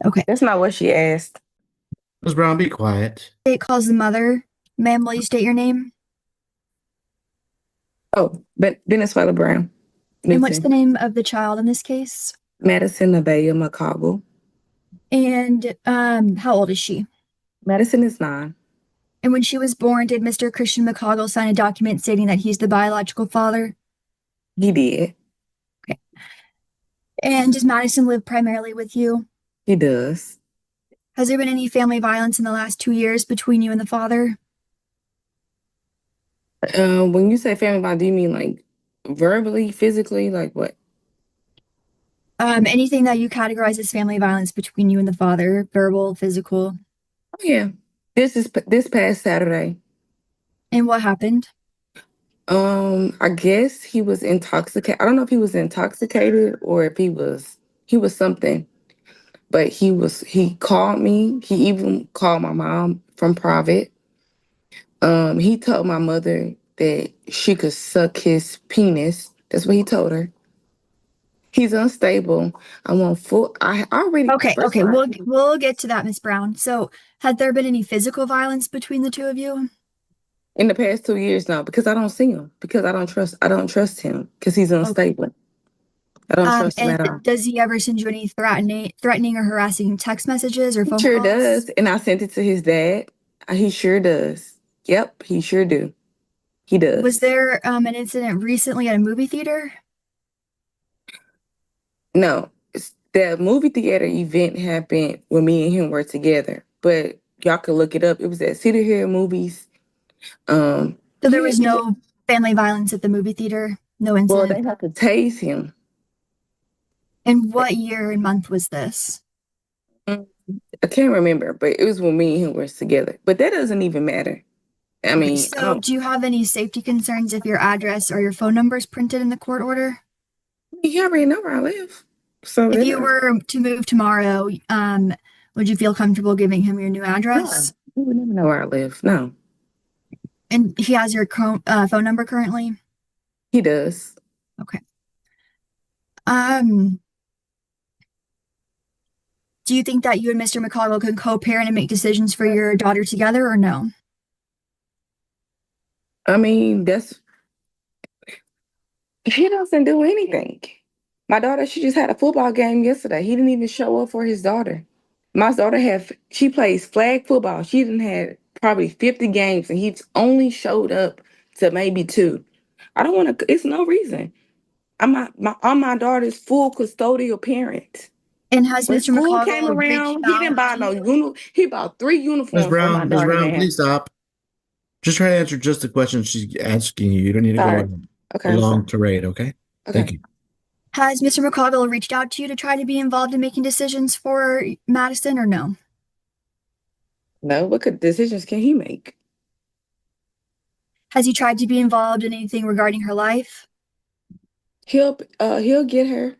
Okay. That's not what she asked. Ms. Brown, be quiet. It calls the mother. Ma'am, will you state your name? Oh, but Venezuela Brown, And what's the Newton, name of the child in this case? Madison Abaya McCobble. And how old is she? Madison is 9. And when she was born, did Mr. Christian McCoggle sign a document stating that he's the biological father? He did. Okay. And does Madison live primarily with you? He does. Has there been any family violence in the last 2 years between you and the father? When you say family violence, do you mean like verbally, physically, like what? Anything that you categorize as family violence between you and the father, verbal, physical, Oh yeah, this past Saturday. and what happened? I guess he was intoxicated. I don't know if he was intoxicated or if he was something. But he called me. He even called my mom from private. He told my mother that she could suck his penis. That's what he told her. He's unstable. I want full. I already Okay, first okay, of all, we'll get to that, Miss Brown. So, had there been any physical violence between the two of you? in the past 2 years now because I don't see him because I don't trust him because he's Okay. unstable. I don't trust him And at all. does he ever send you any threatening or harassing text messages or He phone sure calls? does, and I sent it to his dad. He sure does. Yep, he sure do. He Was does. there an incident recently at a movie theater? No, the movie theater event happened when me and him were together. But y'all could look it up. It was at City Hill Movies. So there Yeah, was no family violence at the movie theater, no well, incident. they had to tase him. And what year and month was this? Mm, I can't remember, but it was when me and him were together. But that doesn't even matter. I Okay, mean, I so don't. do you have any safety concerns if your address or your phone number is printed in the court order? He already know where I live, so If that you were to move tomorrow, would you feel comfortable giving him your new no, address? he would never know where I live. No, And he has your phone number currently? he does. Okay. Um, do you think that you and Mr. McCoggle can co-parent and make decisions for your daughter together or no? I mean, that's he doesn't do anything. My daughter, she just had a football game yesterday. He didn't even show up for his daughter. My daughter she plays flag football. She didn't had probably 50 games and he's only showed up to maybe 2. I don't want to, it's no reason. I'm my daughter's full custodial parent. And has When Mr. school came McCoggle reached around, he didn't out buy to no you? he bought 3 Ms. uniforms for my Brown, Ms. daughter to Brown, have. please stop. Just try to answer just the question she's asking you. You don't need to go Sorry. on Okay, a I'm sorry. long tirade, okay? Okay. Thank you. Has Mr. McCoggle reached out to you to try to be involved in making decisions for Madison or no? No, what could decisions can he make? Has he tried to be involved in anything regarding her life? He'll get her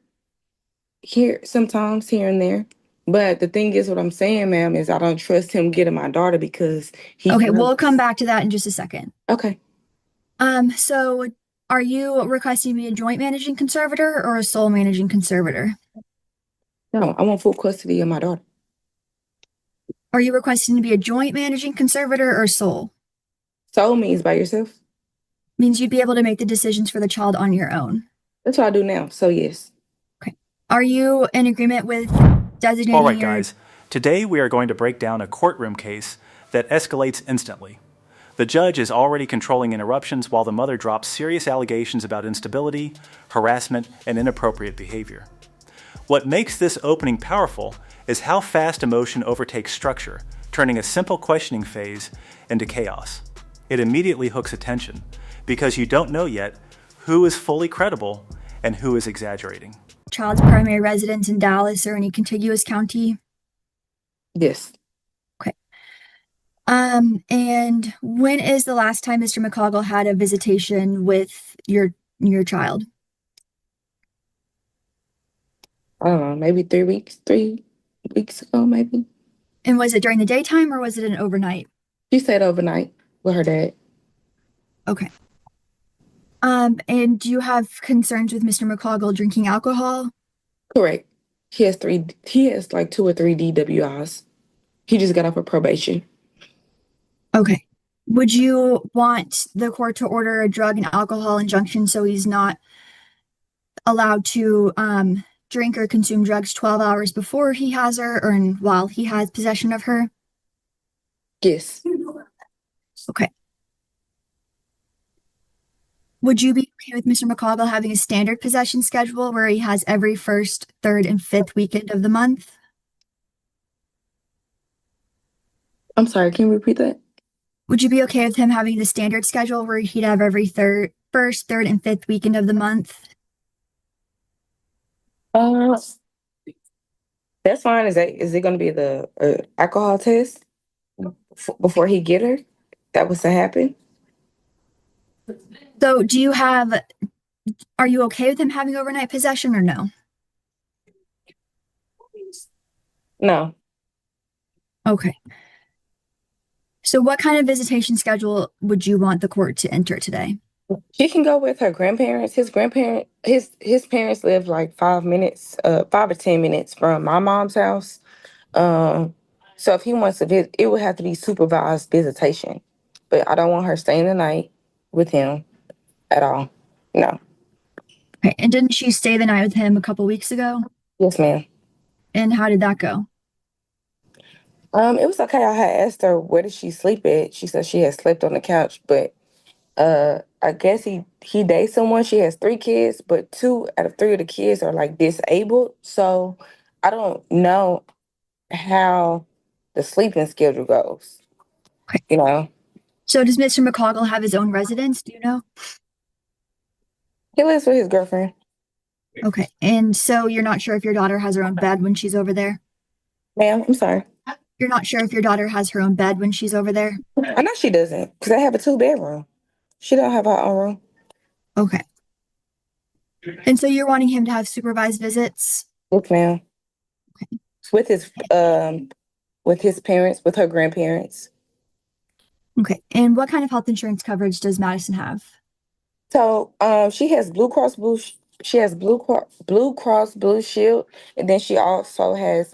here sometimes here and there. But the thing is, what I'm saying, ma'am, is I don't trust him getting my daughter because he's Okay, we'll come nervous. back to that in just a second. Okay. So are you requesting to be a joint managing conservator or a sole managing conservator? No, I want full custody of my daughter. Are you requesting to be a joint managing conservator or sole? Soul means by yourself. Means you'd be able to make the decisions for the child on your own. That's what I do now. So yes. Okay. Are you in agreement with All designating right, your guys. Today we are going to break down a courtroom case that escalates instantly. The judge is already controlling interruptions while the mother drops serious allegations about instability, harassment, and inappropriate behavior. What makes this opening powerful is how fast emotion overtakes structure, turning a simple questioning phase into chaos. It immediately hooks attention because you don't know yet who is fully credible and who is exaggerating. child's primary residence in Dallas or any contiguous county? Yes. Okay. And when is the last time Mr. McCoggle had a visitation with your child? I don't know, maybe 3 weeks, 3 weeks ago, maybe. And was it during the daytime or was it an overnight? She stayed overnight with her dad. Okay. And do you have concerns with Mr. McCoggle drinking alcohol? Correct. He has like 2 or 3 DWIs. He just got off of probation. Okay. Would you want the court to order a drug and alcohol injunction so he's not allowed to drink or consume drugs 12 hours before he has her or while he has possession of her? Yes. Okay. Would you be okay with Mr. McCoggle having a standard possession schedule where he has every first, third, and fifth weekend of the month? I'm sorry, can you repeat that? Would you be okay with him having the standard schedule where he'd have every first, third, and fifth weekend of the month? Uh, that's fine. Is it going to be the alcohol test before he get her? That was to happen? So, are you okay with him having overnight possession or no? No. Okay. So, what kind of visitation schedule would you want the court to enter today? She can go with her grandparents. His parents live like 5 minutes, 5 or 10 minutes from my mom's house. Um, so if he wants to visit, it would have to be supervised visitation. But I don't want her staying the night with him at all. No. Okay. And didn't she stay the night with him a couple weeks ago? Yes, ma'am. And how did that go? It was okay. I had asked her where did she sleep at. She said she had slept on the couch, but I guess he dates someone. She has 3 kids, but 2 out of 3 of the kids are like disabled. So I don't know how the sleeping schedule goes. Okay. You know, So, does Mr. McCoggle have his own residence? Do you know? he lives with his girlfriend. Okay. And so you're not sure if your daughter has her own bed when she's over there? Ma'am, I'm sorry. You're not sure if your daughter has her own bed when she's over there? I know she doesn't because I have a 2 bedroom. She don't have her own room. Okay. And so you're wanting him to have supervised visits? Yes, ma'am. Okay. With his parents, with her grandparents. Okay. And what kind of health insurance coverage does Madison have? So she has Blue Cross Blue. She has Blue Cross Blue Shield, and then she also has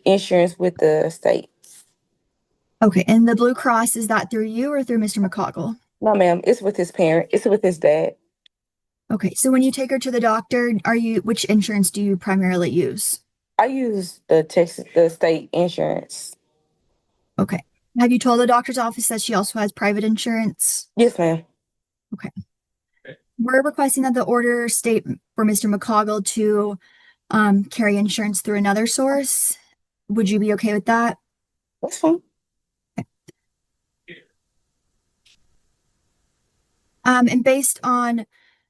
insurance with the state. Okay. And the Blue Cross, is that through you or through Mr. McCoggle? No, ma'am. It's with his parent. It's with his dad. Okay. So when you take her to the doctor, which insurance do you primarily use? I use the state insurance. Okay. Have you told the doctor's office that she also has private insurance? Yes, ma'am. Okay. We're requesting that the order state for Mr. McCoggle to carry insurance through another source. Would you be okay with that? That's fine. And based on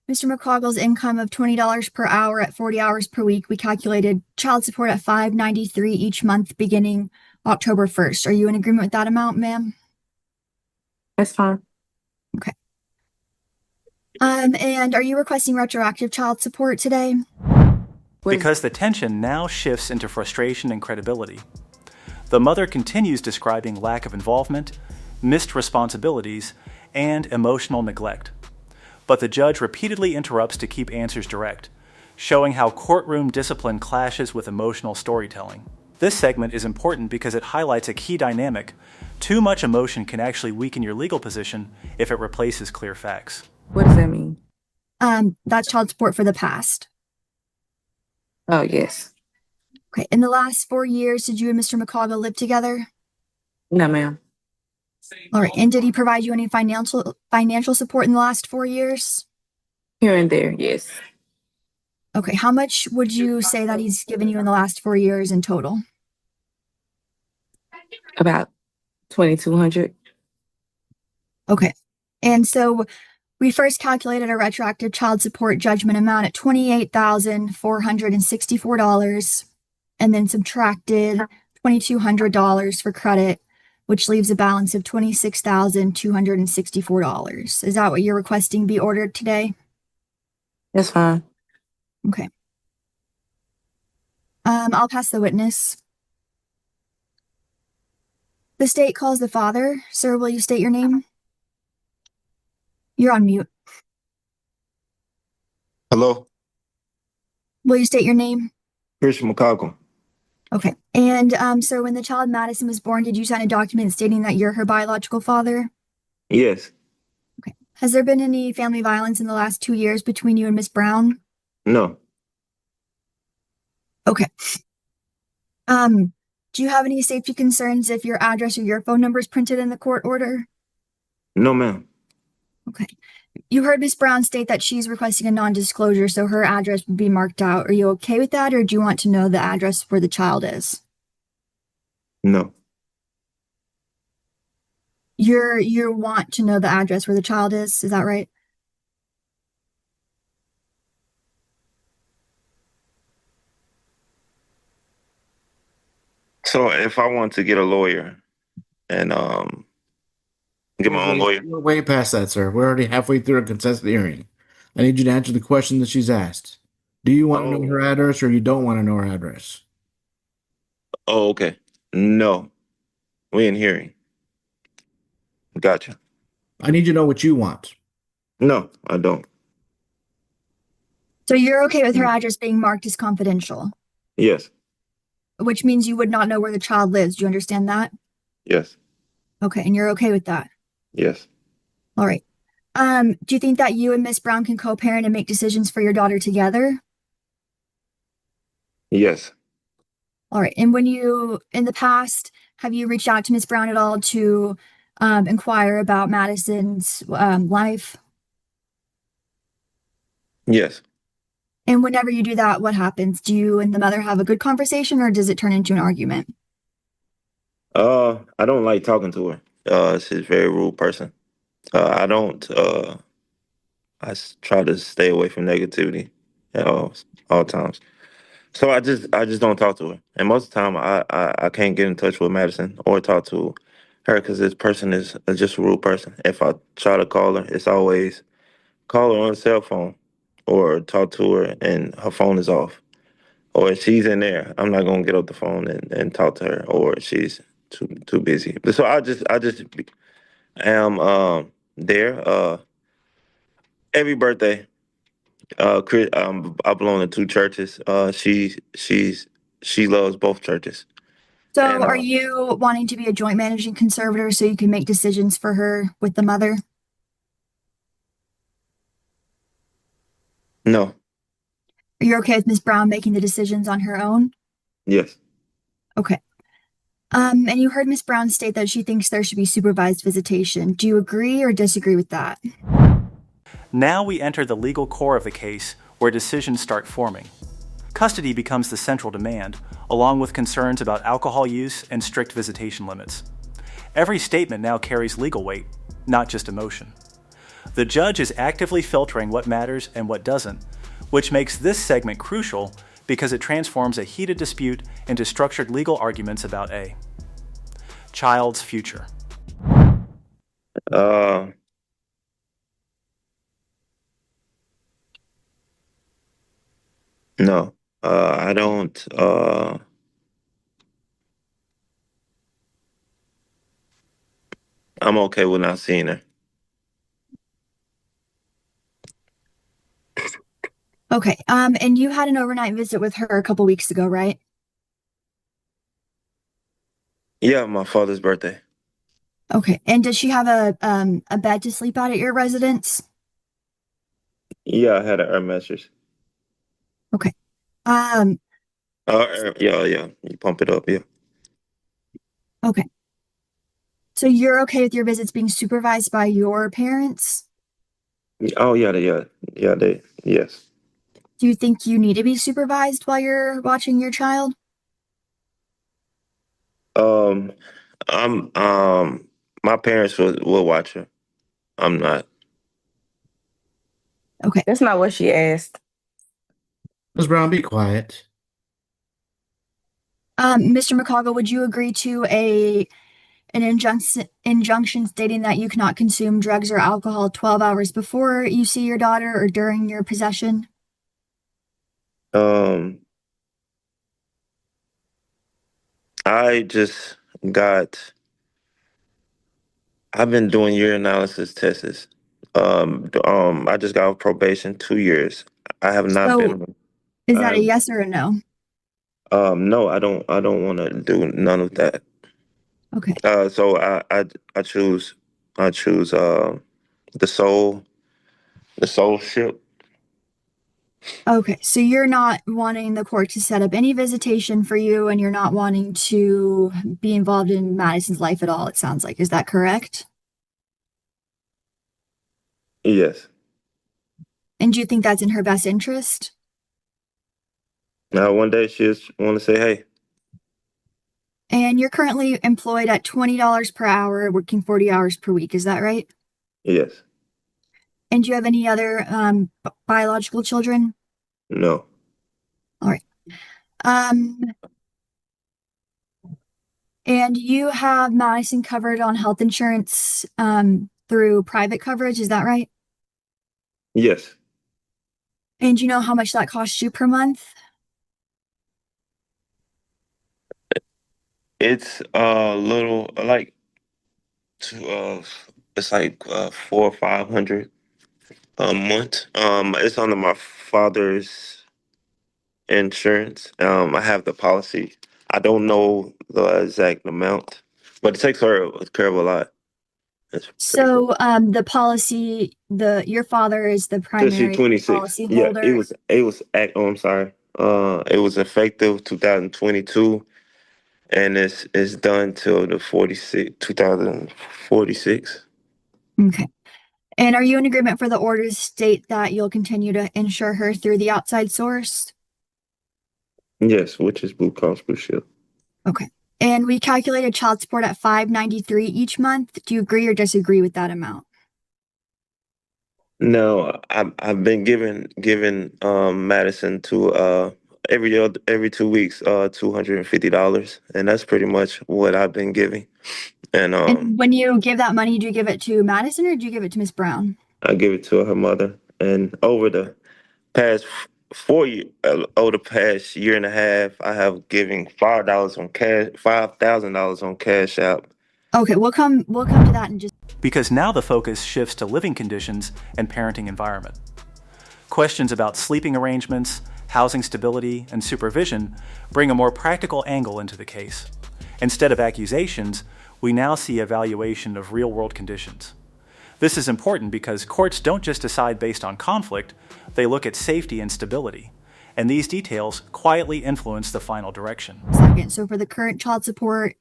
Mr. McCoggle's income of $20 per hour at 40 hours per week, we calculated child support at $593 each month beginning October 1st. Are you in agreement with that amount, ma'am? That's fine. Okay. And are you requesting retroactive child support today? Because the tension now shifts into frustration and credibility. The mother continues describing lack of involvement, missed responsibilities, and emotional neglect. But the judge repeatedly interrupts to keep answers direct, showing how courtroom discipline clashes with emotional storytelling. This segment is important because it highlights a key dynamic. Too much emotion can actually weaken your legal position if it replaces clear facts. What does that mean? That's child support for the past. Oh, yes. Okay. In the last 4 years, did you and Mr. McCoggle live together? No, ma'am. All right. And did he provide you any financial support in the last 4 years? Here and there, yes. Okay. How much would you say that he's given you in the last 4 years in total? About 2,200. Okay. And so we first calculated a retroactive child support judgment amount at $28,464 and then subtracted $2,200 for credit, which leaves a balance of $26,264. Is that what you're requesting be ordered today? That's fine. Okay. I'll pass the witness. The state calls the father. Sir, will you state your name? You're on mute. Hello? Will you state your name? Christian McCoggum. Okay. And so when the child Madison was born, did you sign a document stating that you're her biological father? Yes. Okay. Has there been any family violence in the last 2 years between you and Miss Brown? No. Okay. Do you have any safety concerns if your address or your phone number is printed in the court order? No, ma'am. Okay. You heard Miss Brown state that she's requesting a non-disclosure, so her address would be marked out. Are you okay with that, or do you want to know the address where the child is? No. You want to know the address where the child is that right? So if I want to get a lawyer and get my own lawyer. We're way past that, sir. We're already halfway through a contested hearing. I need you to answer the question that she's asked. Do you want to know her address or you don't want to know her address? Oh, okay. No. We in hearing. Gotcha. I need you to know what you want. No, I don't. So you're okay with her address being marked as confidential, Yes. which means you would not know where the child lives. Do you understand that? Yes. Okay, and you're okay with that? Yes. All right. Do you think that you and Miss Brown can co-parent and make decisions for your daughter together? Yes. All right. And in the past, have you reached out to Miss Brown at all to inquire about Madison's life? Yes. And whenever you do that, what happens? Do you and the mother have a good conversation, or does it turn into an argument? I don't like talking to her. She's a very rude person. I don't try to stay away from negativity at all times. So I just don't talk to her. And most of the time I can't get in touch with Madison or talk to her because this person is just a rude person. If I try to call her, it's always call her on a cell phone or talk to her and her phone is off. Or if she's in there, I'm not gonna get off the phone and talk to her, or she's too busy. So I just am there. Every birthday, I belong to two churches. She loves both churches, So and are you wanting to be a joint managing conservator so you can make decisions for her with the mother? no, Are you okay with Miss Brown making the decisions on her own? yes, Okay. And you heard Miss Brown state that she thinks there should be supervised visitation. Do you agree or disagree with that? Now we enter the legal core of the case where decisions start forming. Custody becomes the central demand, along with concerns about alcohol use and strict visitation limits. Every statement now carries legal weight, not just emotion. The judge is actively filtering what matters and what doesn't, which makes this segment crucial because it transforms a heated dispute into structured legal arguments about a child's future. uh, no, I don't. I'm okay with not seeing her. Okay. And you had an overnight visit with her a couple weeks ago, right? Yeah, my father's birthday. Okay. And does she have a bed to sleep at your residence? Yeah, I had an air mattress. Okay. Um, Yeah. You pump it up. Yeah. okay. So you're okay with your visits being supervised by your parents? Oh yeah. Yes. Do you think you need to be supervised while you're watching your child? Um, I'm my parents will watch her. I'm not. Okay. That's not what she asked. Ms. Brown, be quiet. Mr. McCoggle, would you agree to an injunction stating that you cannot consume drugs or alcohol 12 hours before you see your daughter or during your possession? Um, I just got. I've been doing urinalysis tests. I just got off probation 2 years. I have not So been. is I that a have, yes or a no? No, I don't want to do none of that. Okay. So I choose the soul the soul ship. Okay. So you're not wanting the court to set up any visitation for you, and you're not wanting to be involved in Madison's life at all, it sounds like. Is that correct? Yes. And do you think that's in her best interest? Now one day she just want to say, hey, And you're currently employed at $20 per hour, working 40 hours per week. Is that right? yes, And do you have any other biological children? no, All right. Um, and you have Madison covered on health insurance through private coverage. Is that right? yes. And do you know how much that costs you per month? It's a little like to it's like 400 or 500 a month. It's under my father's insurance. I have the policy. I don't know the exact amount, but it takes care of a lot. It's pretty good. So the policy, the your father is the Since she's primary 26. policy Yeah, holder. I'm sorry. It was effective 2022 and it's done till the 46 2046. Okay. And are you in agreement for the order to state that you'll continue to insure her through the outside source? Yes, which is Blue Cross Blue Shield. Okay. And we calculated child support at $593 each month. Do you agree or disagree with that amount? No, I've been giving Madison to every 2 weeks $250, and that's pretty much what I've been giving. And And when you give that money, do you give it to Madison or do you give it to Miss Brown? I give it to her mother. And over the past 4 years, over the past year and a half, I have given $5,000 on Cash App. Okay, we'll come to that in just Because now the focus shifts to living conditions and parenting environment. Questions about sleeping arrangements, housing stability, and supervision bring a more practical angle into the case. Instead of accusations, we now see evaluation of real-world conditions. This is important because courts don't just decide based on conflict, they look at safety and stability. And these details quietly influence the final direction. a second. So for the current child support,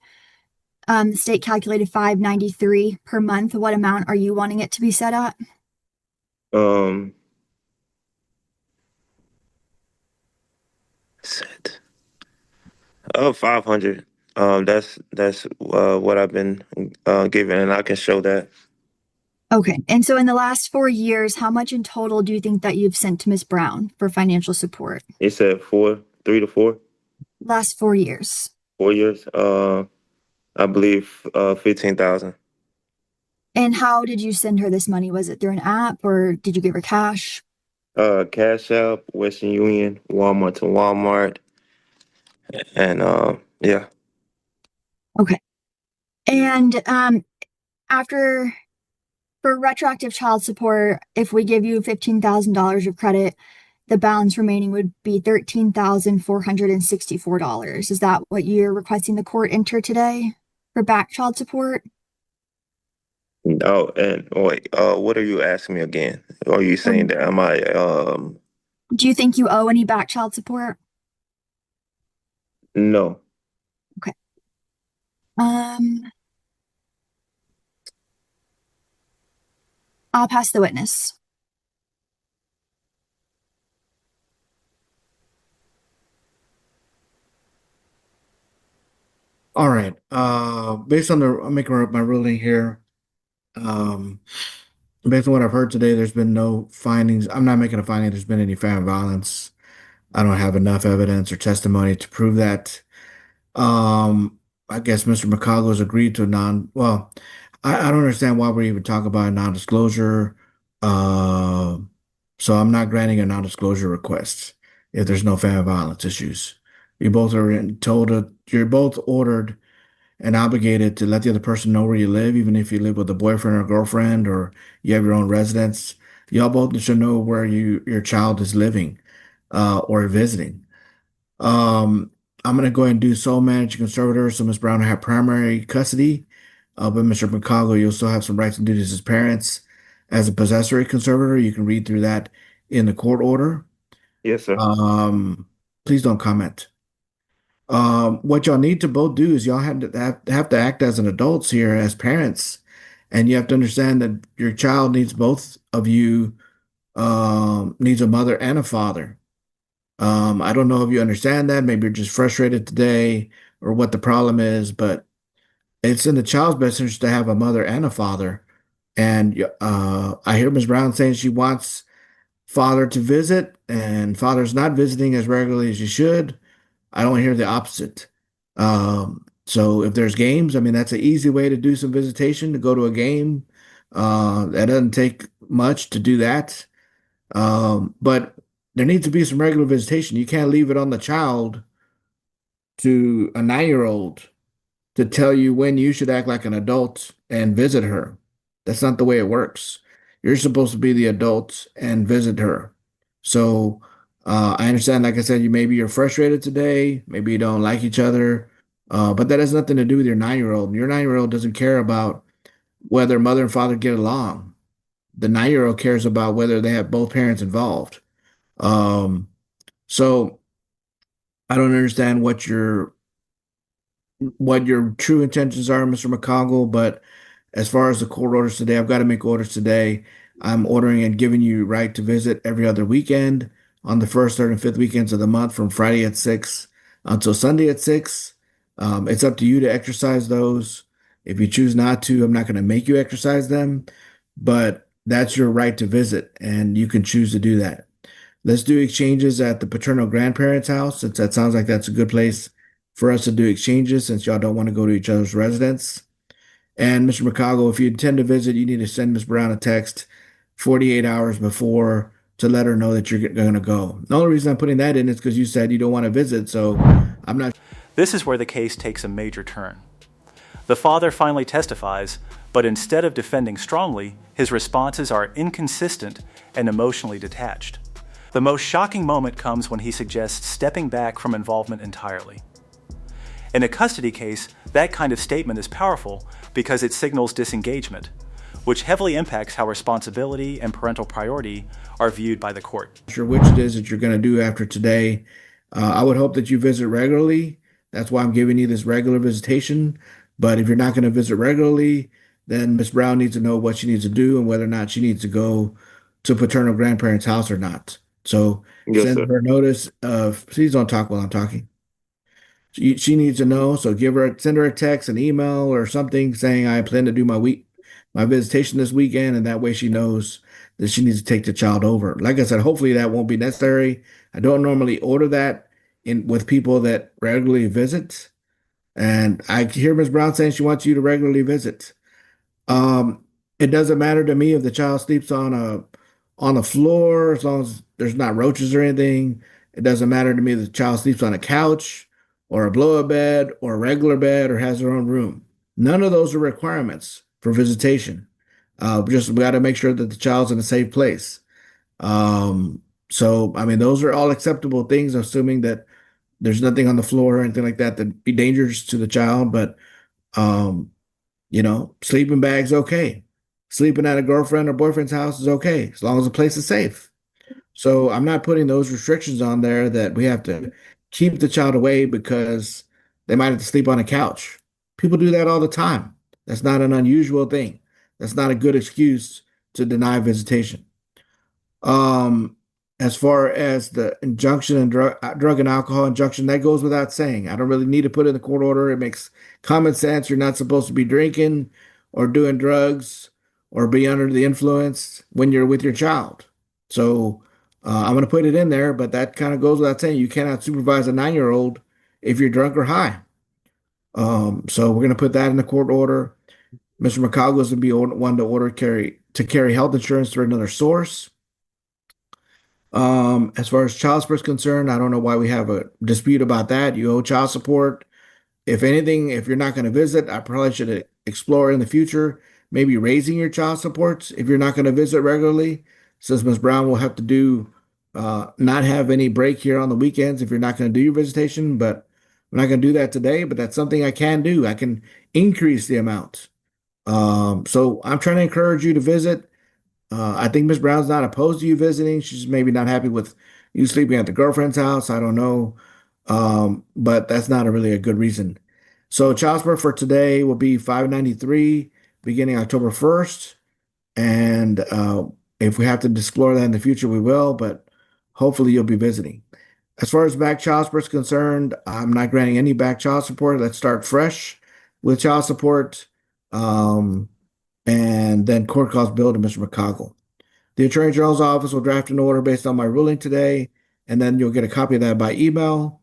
the state calculated $593 per month. What amount are you wanting it to be set at? Um, set. 500. That's what I've been given, and I can show that. Okay. And so in the last 4 years, how much in total do you think that you've sent to Miss Brown for financial support? It said 3 to 4, Last 4 years. 4 years. I believe 15,000. And how did you send her this money? Was it through an app or did you give her cash? Cash App, Western Union, Walmart to Walmart, and yeah. Okay. And after for retroactive child support, if we give you $15,000 of credit, the balance remaining would be $13,464. Is that what you're requesting the court enter today for back child support? Oh, and wait, what are you asking me again? Are you saying Um, that am I Do you think you owe any back child support? no. Okay. Um, I'll pass the witness. All right. Based on I'm making my ruling here. Um, Based on what I've heard today, there's been no findings. I'm not making a finding there's been any family violence. I don't have enough evidence or testimony to prove that. Um, I guess Mr. McCollough agreed to a well, I don't understand why we're even talking about a non-disclosure. Uh, so I'm not granting a non-disclosure request if there's no family violence issues. You both are you're both ordered and obligated to let the other person know where you live, even if you live with a boyfriend or girlfriend or you have your own residence. Y'all both should know where your child is living or visiting. Um, I'm going to go ahead and do sole managing conservator. So Ms. Brown will have primary custody. But Mr. McCoggle, you'll still have some rights and duties as parents. As a possessory conservator, you can read through that in the court order. Yes, sir. Please don't comment. What y'all need to both do is y'all have to act as an adults here as parents, and you have to understand that your child needs both of you, needs a mother and a father. I don't know if you understand that. Maybe you're just frustrated today or what the problem is, but it's in the child's best interest to have a mother and a father. And I hear Ms. Brown saying she wants father to visit, and father's not visiting as regularly as you should. I don't hear the opposite. So if there's games, I mean, that's an easy way to do some visitation, to go to a game. That doesn't take much to do that. But there needs to be some regular visitation. You can't leave it on the child to a 9-year-old to tell you when you should act like an adult and visit her. That's not the way it works. You're supposed to be the adult and visit her. So I understand, like I said, maybe you're frustrated today, maybe you don't like each other, but that has nothing to do with your 9-year-old. Your 9-year-old doesn't care about whether mother and father get along. The 9-year-old cares about whether they have both parents involved. Um, so I don't understand what your true intentions are, Mr. McCongle, but as far as the court orders today, I've got to make orders today. I'm ordering and giving you right to visit every other weekend on the first, third, and fifth weekends of the month from Friday at 6 until Sunday at 6. It's up to you to exercise those. If you choose not to, I'm not going to make you exercise them, but that's your right to visit, and you can choose to do that. Let's do exchanges at the paternal grandparents' house, since that sounds like that's a good place for us to do exchanges, since y'all don't want to go to each other's residence. And Mr. McCoggle, if you intend to visit, you need to send Ms. Brown a text 48 hours before to let her know that you're going to go. The only reason I'm putting that in is because you said you don't want to visit, so I'm not. This is where the case takes a major turn. The father finally testifies, but instead of defending strongly, his responses are inconsistent and emotionally detached. The most shocking moment comes when he suggests stepping back from involvement entirely. In a custody case, that kind of statement is powerful because it signals disengagement, which heavily impacts how responsibility and parental priority are viewed by the court. Sure which it is that you're going to do after today. I would hope that you visit regularly. That's why I'm giving you this regular visitation. But if you're not going to visit regularly, then Miss Brown needs to know what she needs to do and whether or not she needs to go to paternal grandparents' house or not. So Yes, send sir. her notice of, please don't talk while I'm talking. She needs to know. So send her a text, an email, or something saying I plan to do my visitation this weekend, and that way she knows that she needs to take the child over. Like I said, hopefully that won't be necessary. I don't normally order that in with people that regularly visit, and I hear Ms. Brown saying she wants you to regularly visit. Um, it doesn't matter to me if the child sleeps on the floor as long as there's not roaches or anything. It doesn't matter to me if the child sleeps on a couch or a blow-up bed or a regular bed or has their own room. None of those are requirements for visitation. Just we got to make sure that the child's in a safe place. So I mean, those are all acceptable things, assuming that there's nothing on the floor or anything like that that'd be dangerous to the child. But um, sleeping bag's okay. Sleeping at a girlfriend or boyfriend's house is okay, as long as the place is safe. So I'm not putting those restrictions on there that we have to keep the child away because they might have to sleep on a couch. People do that all the time. That's not an unusual thing. That's not a good excuse to deny visitation. Um, as far as the injunction and drug and alcohol injunction, that goes without saying. I don't really need to put it in the court order. It makes common sense. You're not supposed to be drinking or doing drugs or be under the influence when you're with your child. So I'm going to put it in there, but that kind of goes without saying. You cannot supervise a 9-year-old if you're drunk or high. So we're going to put that in the court order. Mr. McCoggle is going to be one to carry health insurance through another source. As far as child support is concerned, I don't know why we have a dispute about that. You owe child support. If anything, if you're not going to visit, I probably should explore in the future maybe raising your child supports if you're not going to visit regularly, since Ms. Brown will have to not have any break here on the weekends if you're not going to do your visitation. But I'm not going to do that today, but that's something I can do. I can increase the amount. So I'm trying to encourage you to visit. I think Miss Brown's not opposed to you visiting. She's maybe not happy with you sleeping at the girlfriend's house. I don't know. But that's not really a good reason. So child support for today will be $593 beginning October 1st. And if we have to explore that in the future, we will, but hopefully you'll be visiting. As far as back child support is concerned, I'm not granting any back child support. Let's start fresh with child support. Um, and then court costs billed to Mr. McCoggle. The Attorney General's office will draft an order based on my ruling today, and then you'll get a copy of that by email.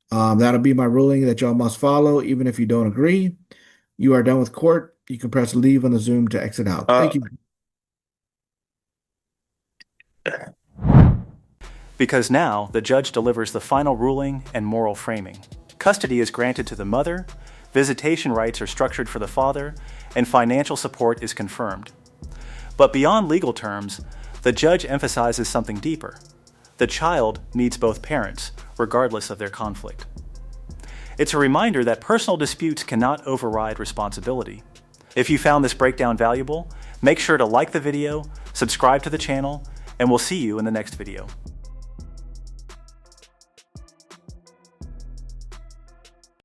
That'll be my ruling that y'all must follow, even if you don't agree. You are done with court. You can press leave on the Zoom to exit out. Thank you. Because now the judge delivers the final ruling and moral framing. Custody is granted to the mother, visitation rights are structured for the father, and financial support is confirmed. But beyond legal terms, the judge emphasizes something deeper. The child needs both parents, regardless of their conflict. It's a reminder that personal disputes cannot override responsibility. If you found this breakdown valuable, make sure to like the video, subscribe to the channel, and we'll see you in the next video.